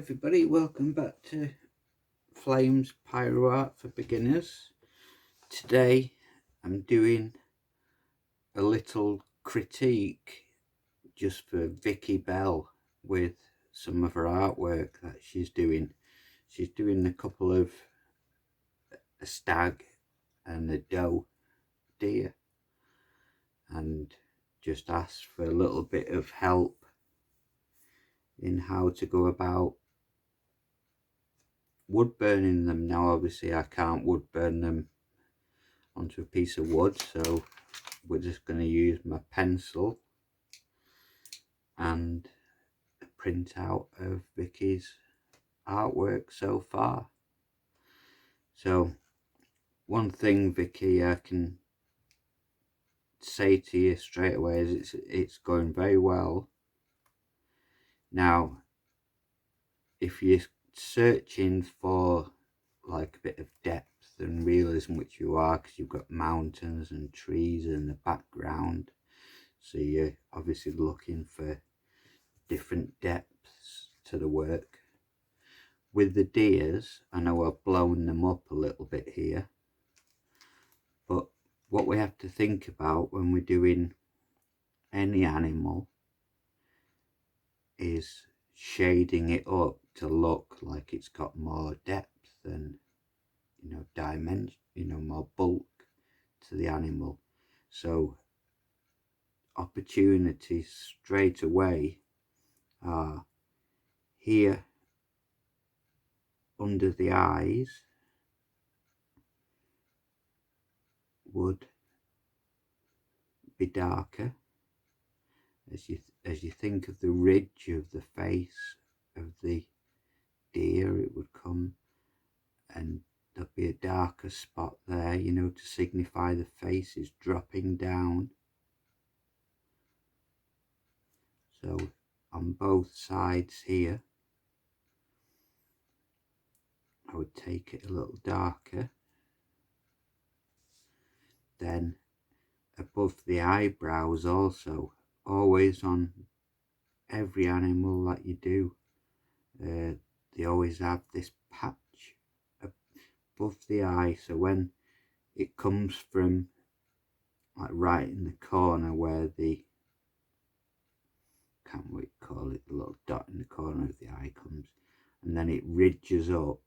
everybody, welcome back to Flamespyro art for beginners. Today I'm doing a little critique just for Vicki Bell with some of her artwork that she's doing. She's doing a couple of a stag and a doe deer, and just asked for a little bit of help in how to go about wood burning them. Now obviously I can't wood burn them onto a piece of wood, so we're just going to use my pencil and a printout of Vicki's artwork so far. So one thing, Vicki, I can say to you straight away is it's going very well. Now if you're searching for like a bit of depth and realism, which you are because you've got mountains and trees in the background, so you're obviously looking for different depths to the work. With the deers, I know I've blown them up a little bit here, but what we have to think about when we're doing any animal is shading it up to look like it's got more depth and, you know, dimension, you know, more bulk to the animal. So opportunities straight away are here under the eyes would be darker. As you think of the ridge of the face of the deer, it would come and there'll be a darker spot there, you know, to signify the face is dropping down. So on both sides here, I would take it a little darker. Then above the eyebrows also, always on every animal that you do, they always have this patch above the eye, so when it comes from like right in the corner where the, can't wait to call it, the little dot in the corner of the eye comes, and then it ridges up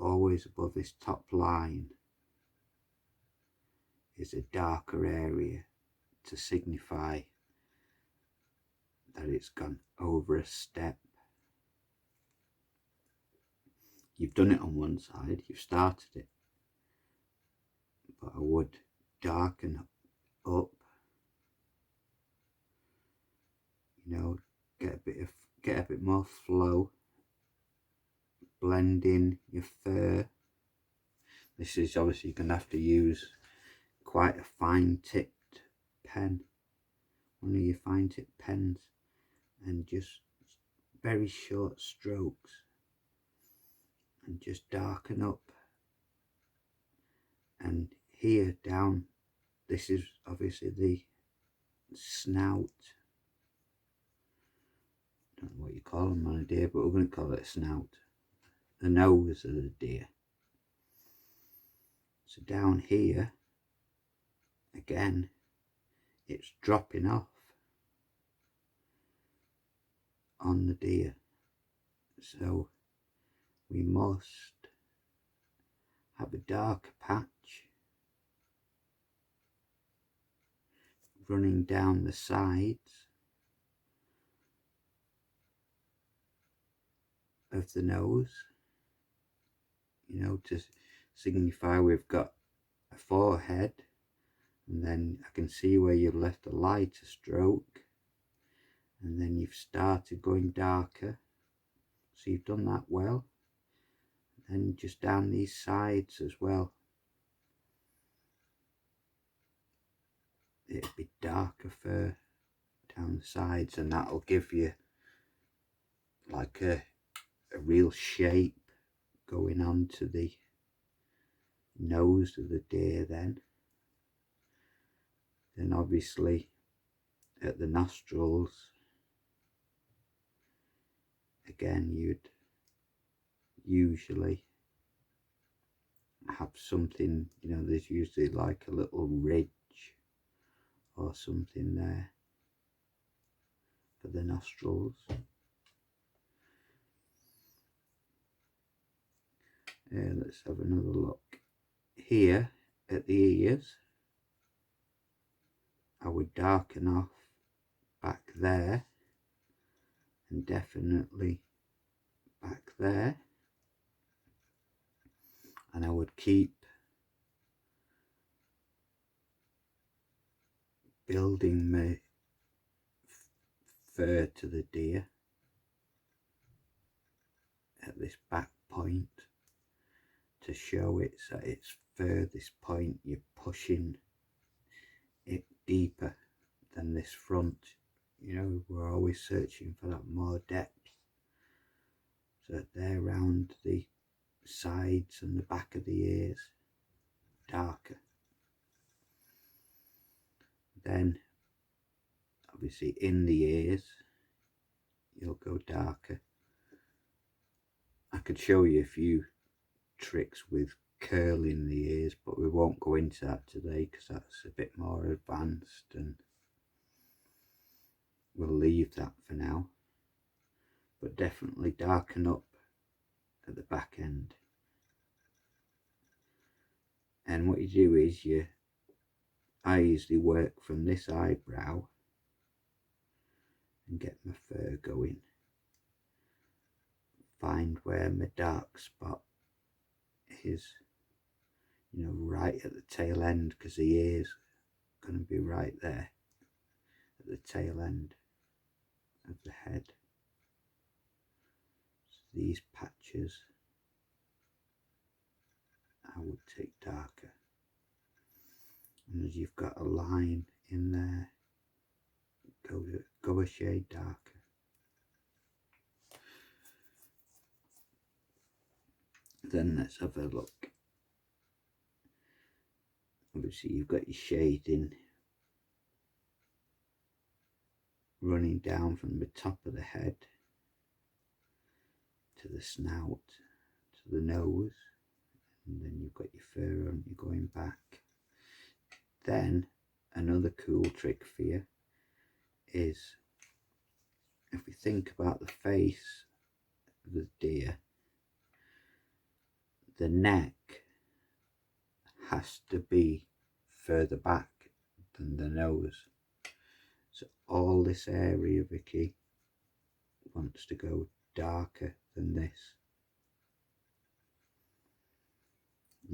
always above this top line is a darker area to signify that it's gone over a step. You've done it on one side, you've started it, but I would darken up, you know, get a bit more flow, blend in your fur. This is obviously you're going to have to use quite a fine tipped pen, one of your fine tipped pens, and just very short strokes and just darken up. And here down, this is obviously the snout, I don't know what you call them on a deer, but we're going to call it a snout, the nose of the deer. So down here again, it's dropping off on the deer, so we must have a darker patch running down the sides of the nose, you know, to signify we've got a forehead, and then I can see where you've left a lighter stroke and then you've started going darker, so you've done that well. And just down these sides as well, it'll be darker fur down the sides, and that'll give you like a real shape going on to the nose of the deer. Then obviously at the nostrils again, you'd usually have something, you know, there's usually like a little ridge or something there for the nostrils. Let's have another look. Here at the ears, I would darken off back there and definitely back there, and I would keep building my fur to the deer at this back point to show it's at its furthest point. You're pushing it deeper than this front. You know, we're always searching for that more depth, so that they're round the sides and the back of the ears darker. Then obviously in the ears you'll go darker. I could show you a few tricks with curling the ears, but we won't go into that today because that's a bit more advanced, and we'll leave that for now. But definitely darken up at the back end. And what you do is I usually work from this eyebrow and get my fur going. Find where my dark spot is, you know, right at the tail end, because the ear's going to be right there at the tail end of the head. So these patches I would take darker, and as you've got a line in there, go a shade darker. Then let's have a look. Obviously you've got your shading running down from the top of the head to the snout to the nose, and then you've got your fur on, you're going back. Then another cool trick for you is, if we think about the face of the deer, the neck has to be further back than the nose. So all this area, Vicky wants to go darker than this.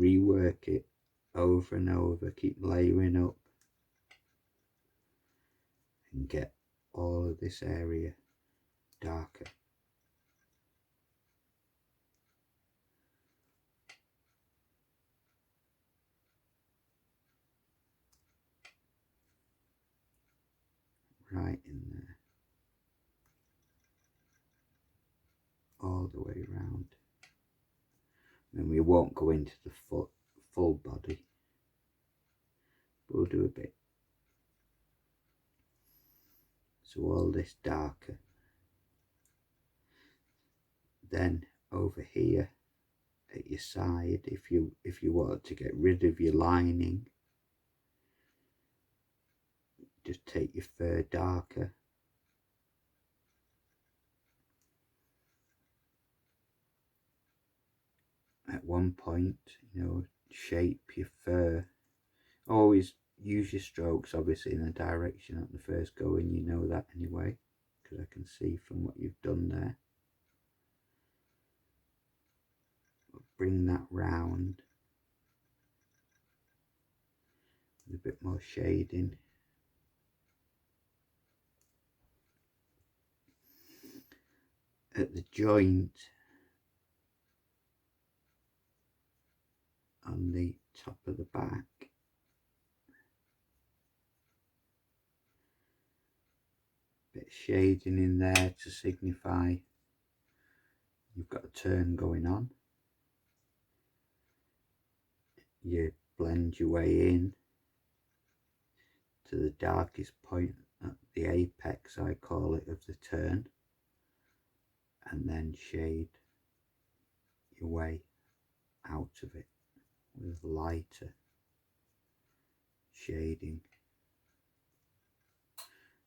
Rework it over and over, keep layering up and get all of this area darker. Right in there, all the way around. And we won't go into the full body, but we'll do a bit. So all this darker. Then over here at your side, if you want to get rid of your lining, just take your fur darker. At one point, you know, shape your fur. Always use your strokes obviously in the direction that the fur's going, you know that anyway, because I can see from what you've done there. But bring that round with a bit more shading. At the joint on the top of the back, bit of shading in there to signify you've got a turn going on. You blend your way in to the darkest point at the apex, I call it, of the turn, and then shade your way out of it with lighter shading,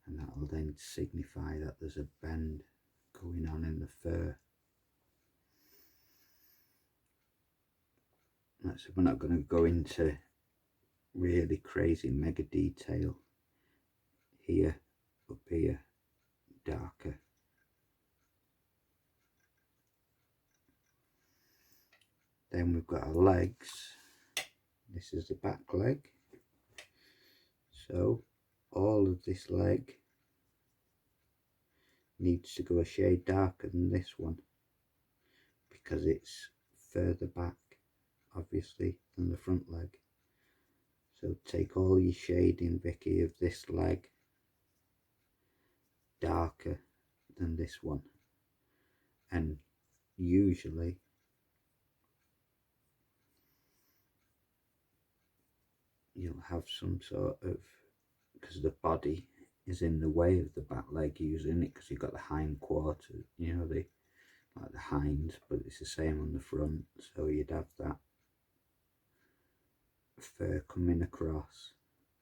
and that will then signify that there's a bend going on in the fur. So we're not going to go into really crazy mega detail here. Up here, darker. Then we've got our legs. This is the back leg. So all of this leg needs to go a shade darker than this one because it's further back, obviously, than the front leg. So take all your shading, Vicki, of this leg darker than this one, and usually you'll have some sort of, because the body is in the way of the back leg using it, because you've got the hind quarters, you know, like the hinds, but it's the same on the front. So you'd have that fur coming across,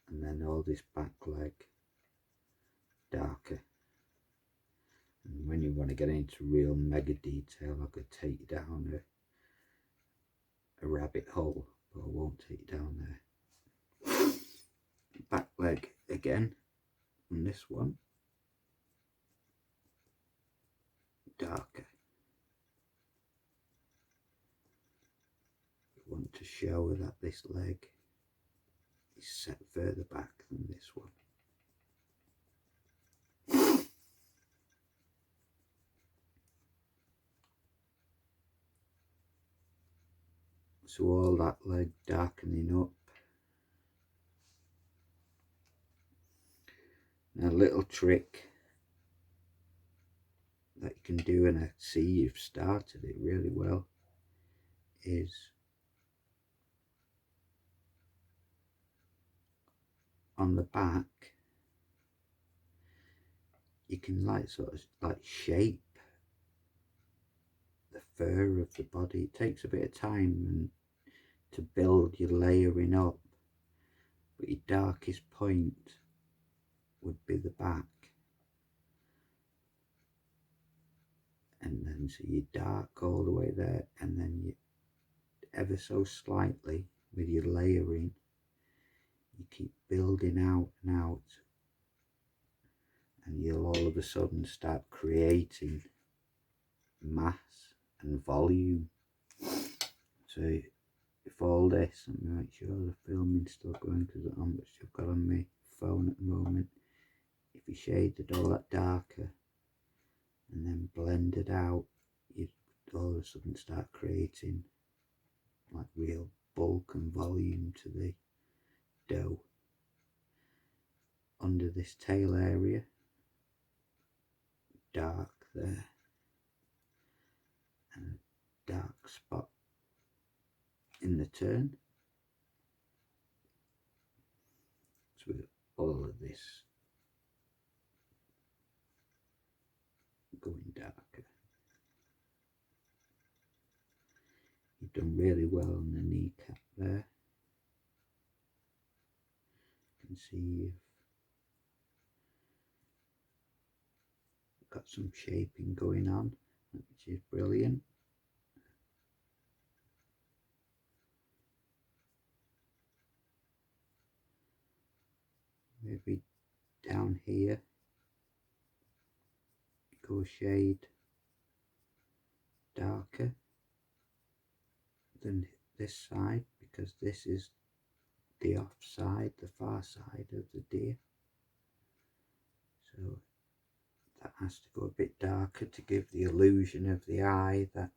and then all this back leg darker. And when you want to get into real mega detail, I could take you down a rabbit hole, but I won't take you down there. Back leg again on this one, darker. You want to show that this leg is set further back than this one. So all that leg darkening up. Now a little trick that you can do, and I see you've started it really well, is on the back you can sort of shape the fur of the body. It takes a bit of time and to build your layering up, but your darkest point would be the back, and then so you dark all the way there, and then you ever so slightly with your layering you keep building out and out, and you'll all of a sudden start creating mass and volume. So if all this, let me make sure the filming's still going because of how much I've got on my phone at the moment. If you shaded all that darker and then blend it out, you'd all of a sudden start creating like real bulk and volume to the dough. Under this tail area, dark there, and a dark spot in the turn. So with all of this going darker. You've done really well on the kneecap there. You can see you've got some shaping going on, which is brilliant. Maybe down here go a shade darker than this side, because this is the off side, the far side of the deer. So that has to go a bit darker to give the illusion of the eye that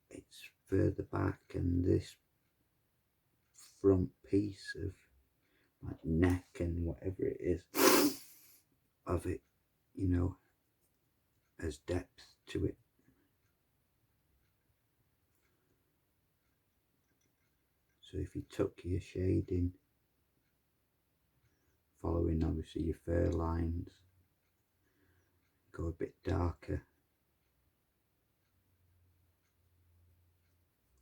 it's further back, and this front piece of like neck and whatever it is of it, you know, has depth to it. So if you took your shading, following obviously your fur lines, go a bit darker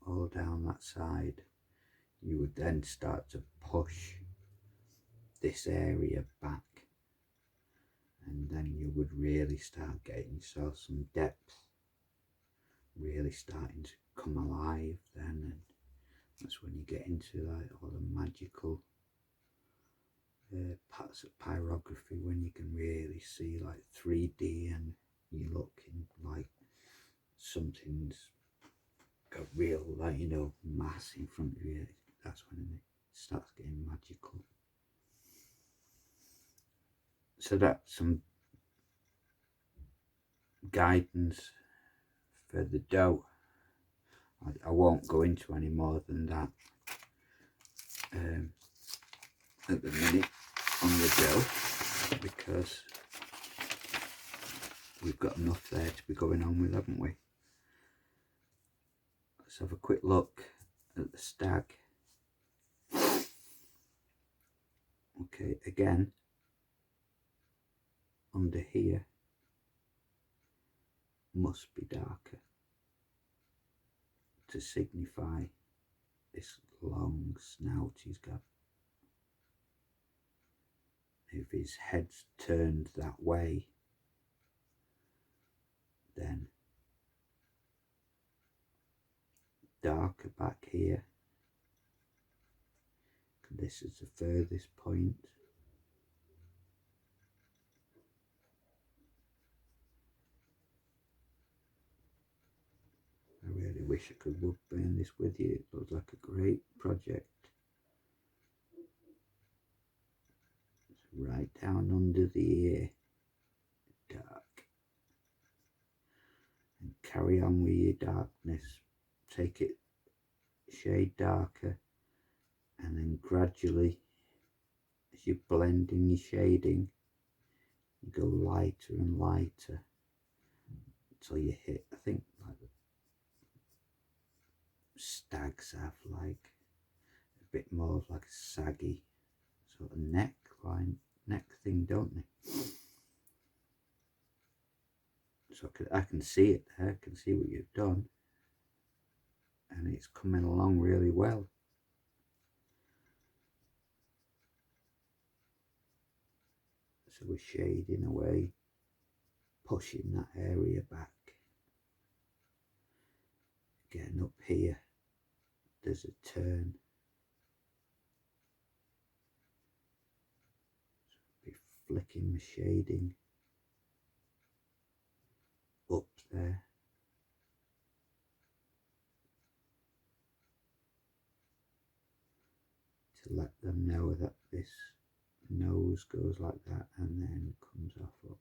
all down that side, you would then start to push this area back, and then you would really start getting yourself some depth, really starting to come alive then, and that's when you get into like all the magical parts of pyrography, when you can really see like 3D and you're looking like something's got real, like, you know, mass in front of you. That's when it starts getting magical. So that's some guidance for the dough. I won't go into any more than that at the minute on the dough, because we've got enough there to be going on with, haven't we? Let's have a quick look at the stag. Okay, again, under here must be darker to signify this long snout he's got. If his head's turned that way, then darker back here. This is the furthest point. I really wish I could wood burn this with you. It looks like a great project. Right down under the ear, dark. And carry on with your darkness. Take it shade darker, and then gradually, as you blend in your shading, you go lighter and lighter until you hit, I think, like stags have like a bit more of like a saggy sort of neck thing, don't they? So I can see it there, I can see what you've done, and it's coming along really well. So we're shading away, pushing that area back. Getting up here, there's a turn. So be flicking the shading up there. To let them know that this nose goes like that and then comes off up.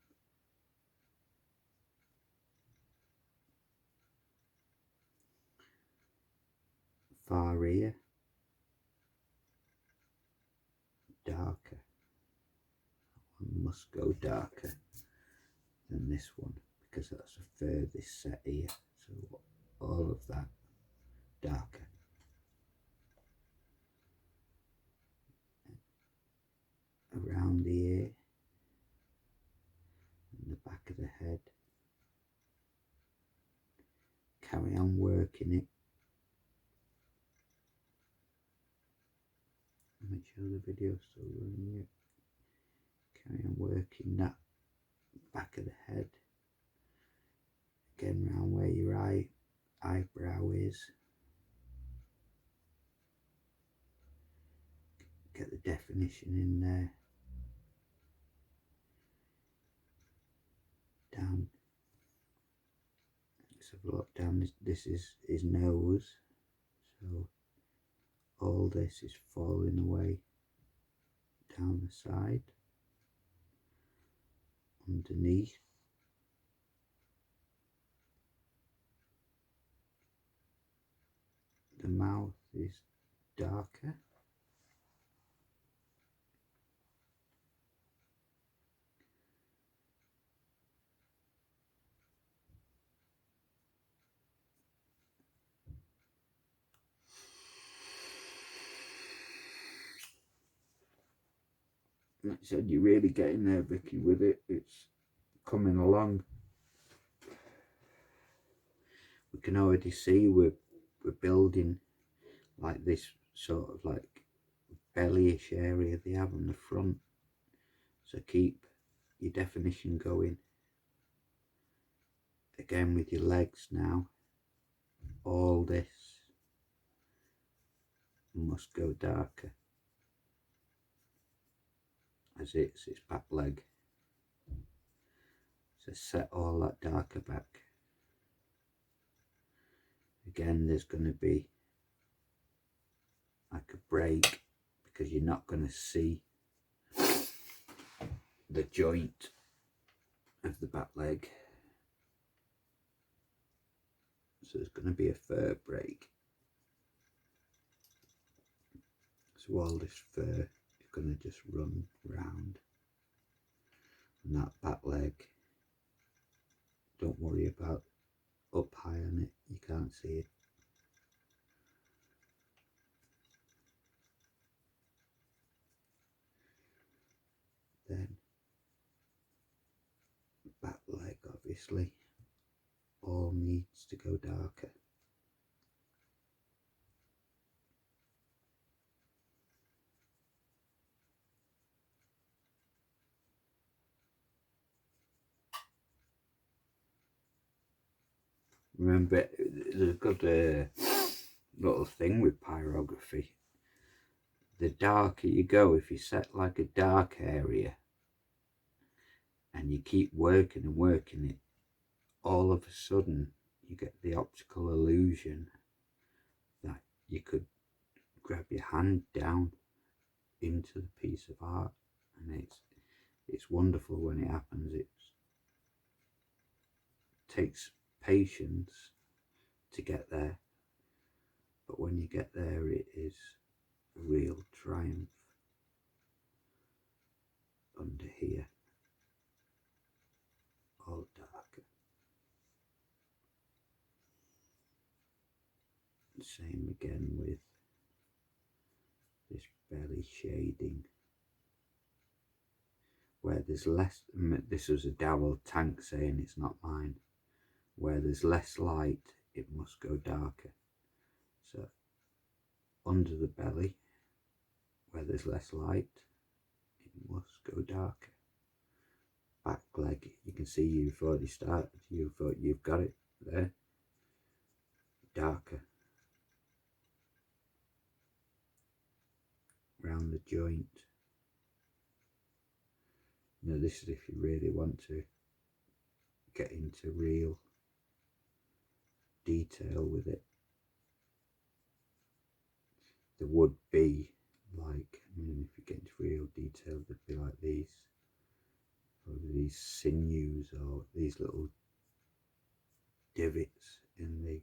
Far ear, darker. One must go darker than this one because that's the furthest set ear. So all of that darker. Around the ear and the back of the head. Carry on working it. Make sure the video's still running yet. Carry on working that back of the head. Again, round where your eyebrow is. Get the definition in there. Down. Let's have a look down. This is his nose. So all this is falling away down the side. Underneath. The mouth is darker. Like I said, you're really getting there, Vicky, with it. It's coming along. We can already see we're building like this sort of like bellyish area they have on the front. So keep your definition going. Again with your legs now. All this must go darker as it's its back leg. So set all that darker back. Again, there's going to be like a break because you're not going to see the joint of the back leg. So there's going to be a fur break. So all this fur is going to just run round. And that back leg, don't worry about up high on it, you can't see it. Then back leg obviously all needs to go darker. Remember, there's got a little thing with pyrography. The darker you go, if you set like a dark area and you keep working and working it, all of a sudden you get the optical illusion that you could grab your hand down into the piece of art, and it's wonderful when it happens. It takes patience to get there, but when you get there it is a real triumph. Under here, all darker. Same again with this belly shading, where there's less. This was a Dowell tank saying, it's not mine. Where there's less light, it must go darker. So under the belly, where there's less light, it must go darker. Back leg, you can see you've already started. You've got it there. Darker. Round the joint. You know, this is if you really want to get into real detail with it. There would be like, I mean, if you get into real detail, there'd be like these, probably these sinews or these little divots in the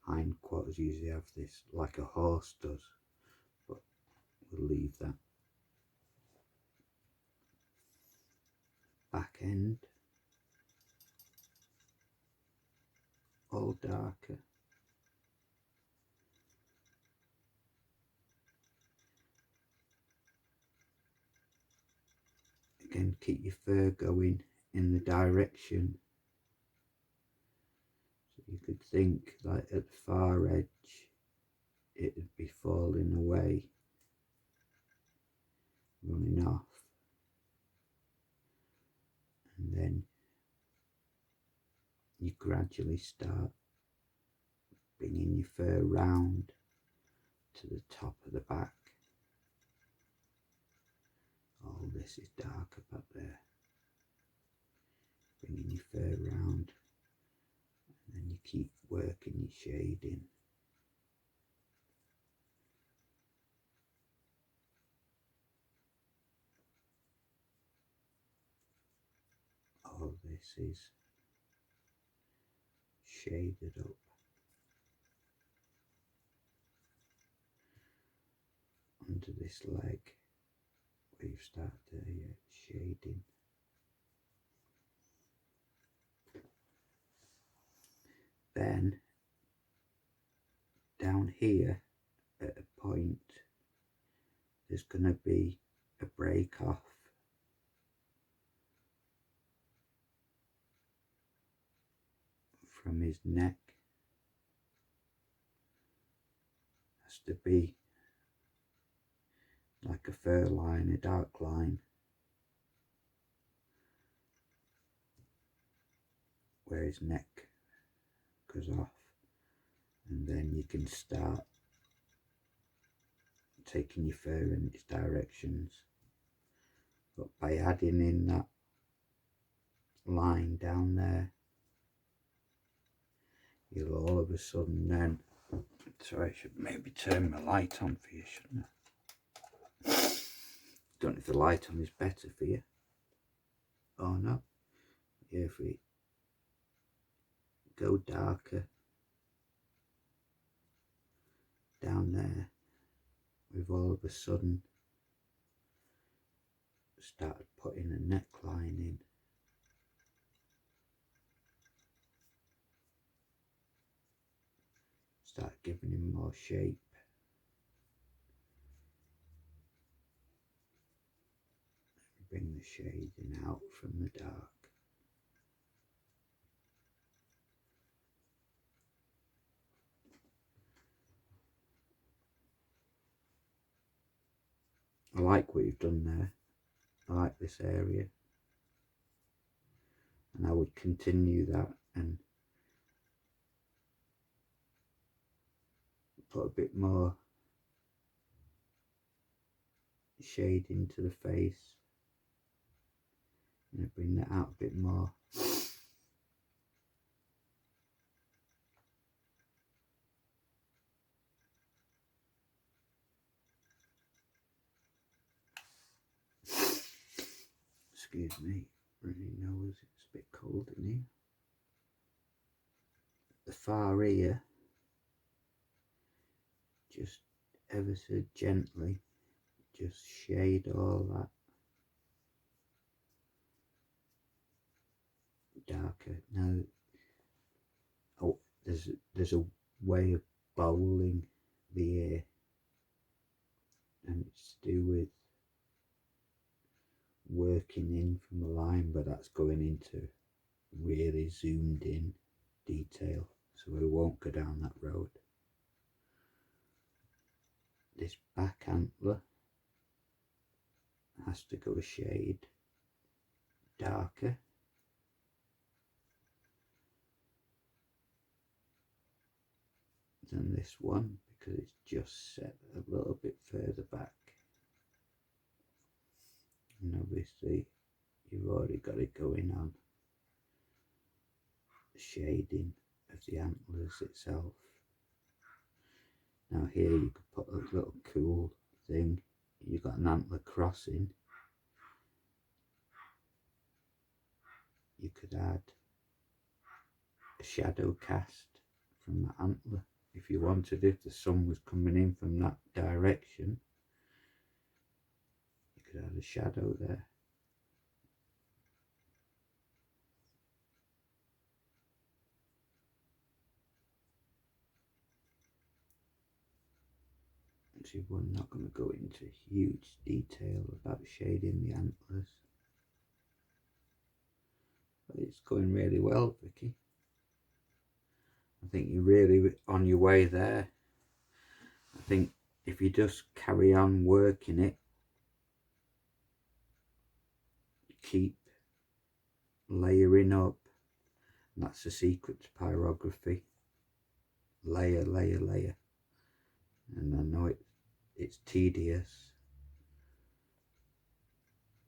hindquarters. Usually have this like a horse does, but we'll leave that. Back end, all darker. Again, keep your fur going in the direction. So you could think like at the far edge it would be falling away, running off, and then you gradually start bringing your fur round to the top of the back. All this is darker back there. Bringing your fur round, and then you keep working your shading. All this is shaded up. Under this leg, where you've started shading. Then down here at a point there's going to be a break off his neck has to be like a fur line, a dark line, where his neck goes off, and then you can start taking your fur in its directions. But by adding in that line down there, you'll all of a sudden then, sorry, I should maybe turn my light on for you, shouldn't I? Don't know if the light on is better for you. Oh no. Yeah, if we go darker down there, we've all of a sudden started putting a neckline in. Start giving him more shape. Bring the shading out from the dark. I like what you've done there. I like this area, and I would continue that and put a bit more shade into the face, and bring that out a bit more. Excuse me, running nose, it's a bit cold in here. The far ear, just ever so gently, just shade all that darker. Now, oh, there's a way of bowling the ear, and it's to do with working in from a line, but that's going into really zoomed in detail, so we won't go down that road. This back antler has to go a shade darker, than this one, because it's just set a little bit further back, and obviously you've already got it going on the shading of the antlers itself. Now here you could put a little cool thing. You've got an antler crossing. You could add a shadow cast from the antler if you wanted. If the sun was coming in from that direction, you could add a shadow there. See, we're not going to go into huge detail about shading the antlers, but it's going really well, Vicky. I think you're really on your way there. I think if you just carry on working it, keep layering up, and that's the secret to pyrography. Layer, layer, layer. And I know it's tedious,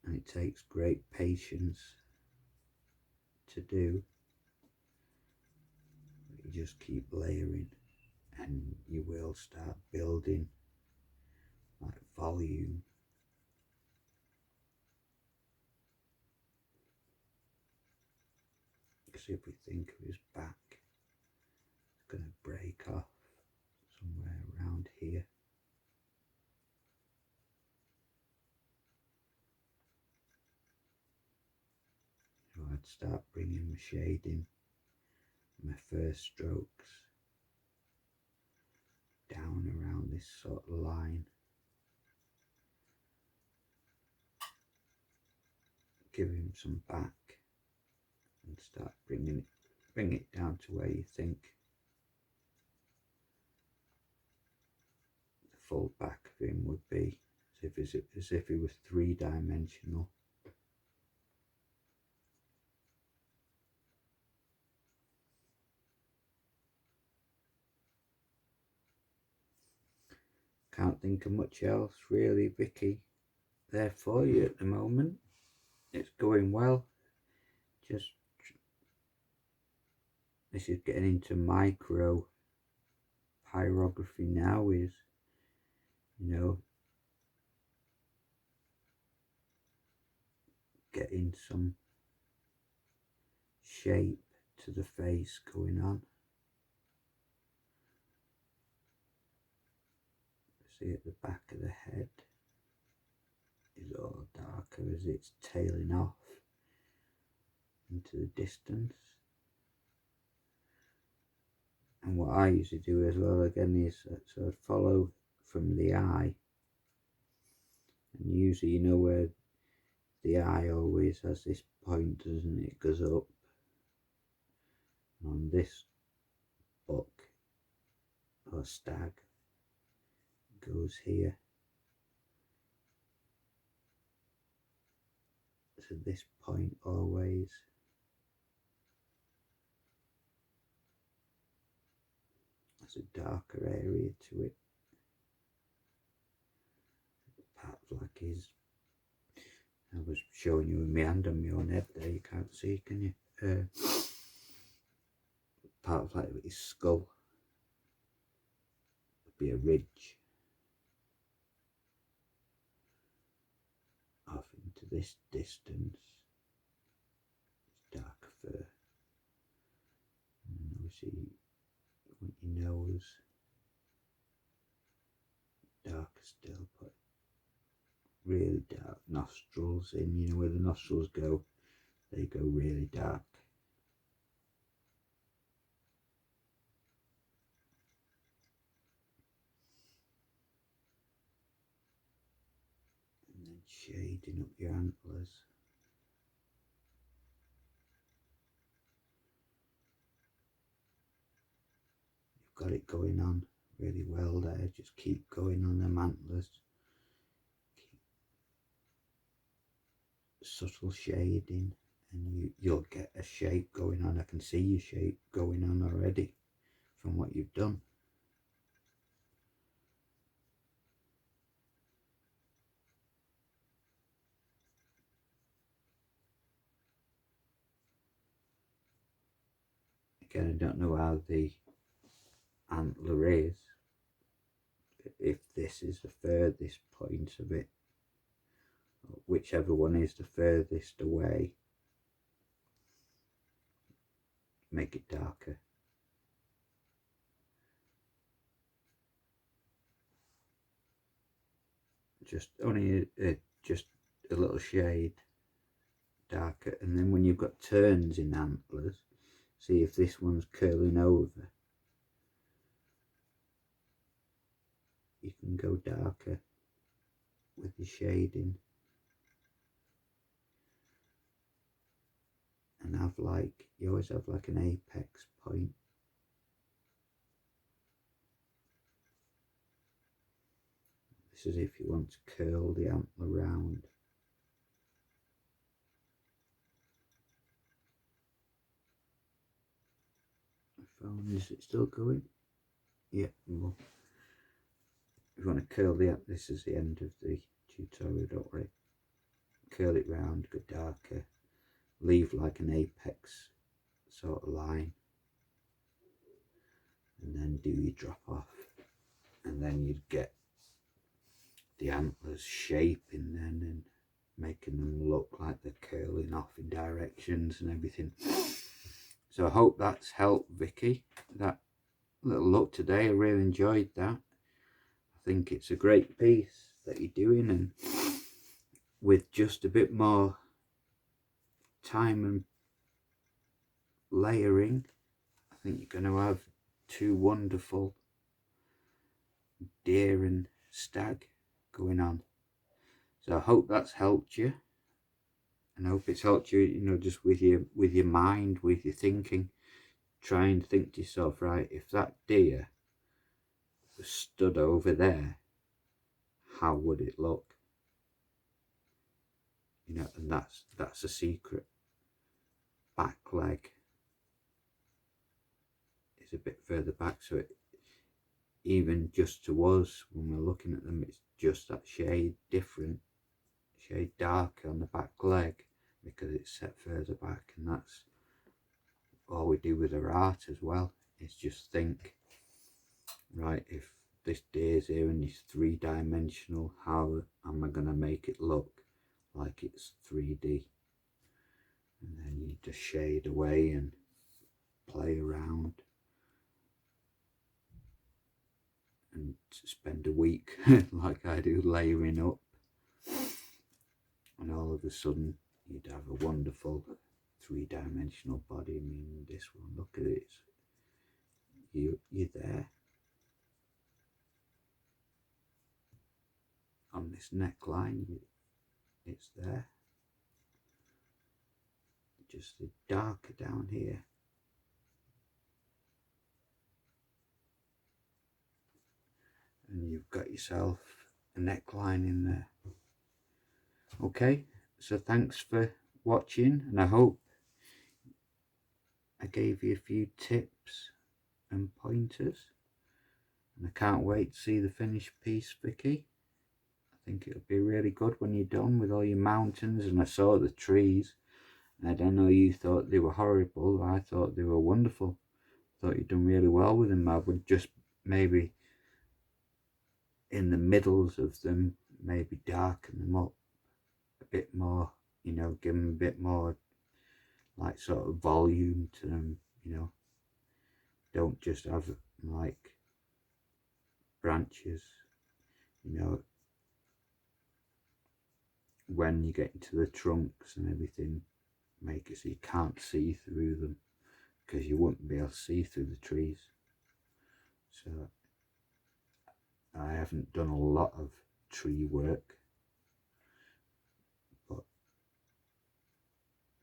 and it takes great patience to do. But you just keep layering, and you will start building like volume. Because if we think of his back, it's going to break off somewhere around here. So I'd start bringing my shading, my first strokes down around this sort of line. Give him some back and start bringing it bring it down to where you think the full back of him would be, as if he was three-dimensional. Can't think of much else really, Vicky, there for you at the moment. It's going well. Just this is getting into micro pyrography now, is, you know, getting some shape to the face going on. See at the back of the head is all darker as it's tailing off into the distance. And what I usually do as well again is sort of follow from the eye, and usually, you know, where the eye always has this point, doesn't it? It goes up. On this buck or stag goes here. So this point always has a darker area to it. Perhaps like his, I was showing you with my hand on my own head there, you can't see, can you? Part of like his skull would be a ridge off into this distance. It's dark fur, and obviously want your nose darker still, but really dark nostrils in, you know, where the nostrils go, they go really dark. And then shading up your antlers. You've got it going on really well there, just keep going on them antlers. Keep subtle shading and you'll get a shape going on. I can see your shape going on already from what you've done. Again, I don't know how the antler is, if this is the furthest point of it, whichever one is the furthest away, make it darker. Just only just a little shade darker, and then when you've got turns in antlers, see if this one's curling over, you can go darker with your shading and have like, you always have like an apex point. This is if you want to curl the antler round. My phone, is it still going? Yeah, well, if you want to curl the antler, this is the end of the tutorial, don't worry. Curl it round, go darker, leave like an apex sort of line, and then do your drop off, and then you'd get the antlers shaping then and making them look like they're curling off in directions and everything. So I hope that's helped, Vicky, that little look today. I really enjoyed that. I think it's a great piece that you're doing, and with just a bit more time and layering, I think you're going to have two wonderful deer and stag going on. So I hope that's helped you, and I hope it's helped you, you know, just with your mind, with your thinking. try and think to yourself, right, if that deer was stood over there, how would it look? You know, and that's a secret. Back leg is a bit further back, so it, even just to us, when we're looking at them, it's just that shade different, shade darker on the back leg, because it's set further back. And that's all we do with our art as well, is just think, right, if this deer's here and it's 3-dimensional, how am I going to make it look like it's 3D? And then you just shade away and play around and spend a week like I do, layering up, and all of a sudden you'd have a wonderful 3-dimensional body. I mean, this one, look at it, you're there on this neckline, it's there, just the darker down here. And you've got yourself a neckline in there. Okay, so thanks for watching, and I hope I gave you a few tips and pointers, and I can't wait to see the finished piece, Vicki. I think it'll be really good when you're done with all your mountains. And I saw the trees, and I know you thought they were horrible. I thought they were wonderful. I thought you'd done really well with them. I would just maybe in the middles of them, maybe darken them up a bit more, you know, give them a bit more like sort of volume to them, you know. Don't just have like branches, you know. When you get into the trunks and everything, make it so you can't see through them, because you wouldn't be able to see through the trees. So I haven't done a lot of tree work, but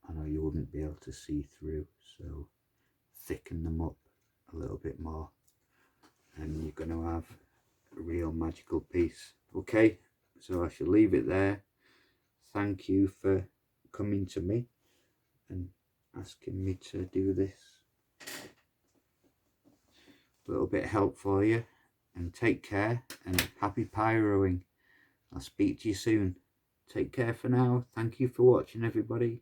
I know you wouldn't be able to see through, so thicken them up a little bit more and you're going to have a real magical piece. Okay, so I shall leave it there. Thank you for coming to me and asking me to do this little bit of help for you, and take care and happy pyroing. I'll speak to you soon. Take care for now. Thank you for watching, everybody.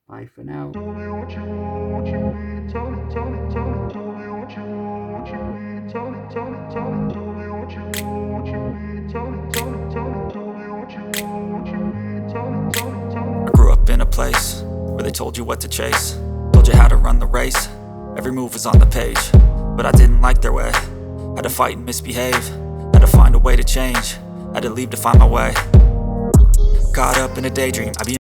Bye for now. Tell me what you want, what you need. Tell me, tell me, tell me. Tell me what you want, what you need. Tell me, tell me, tell me. Tell me what you want, what you need. Tell me, tell me, tell me. Tell me what you want, what you need. Tell me, tell me, tell me. I grew up in a place where they told you what to chase, told you how to run the race. Every move was on the page, but I didn't like their way. Had to fight and misbehave, had to find a way to change, had to leave to find my way. Caught up in a daydream, I'd be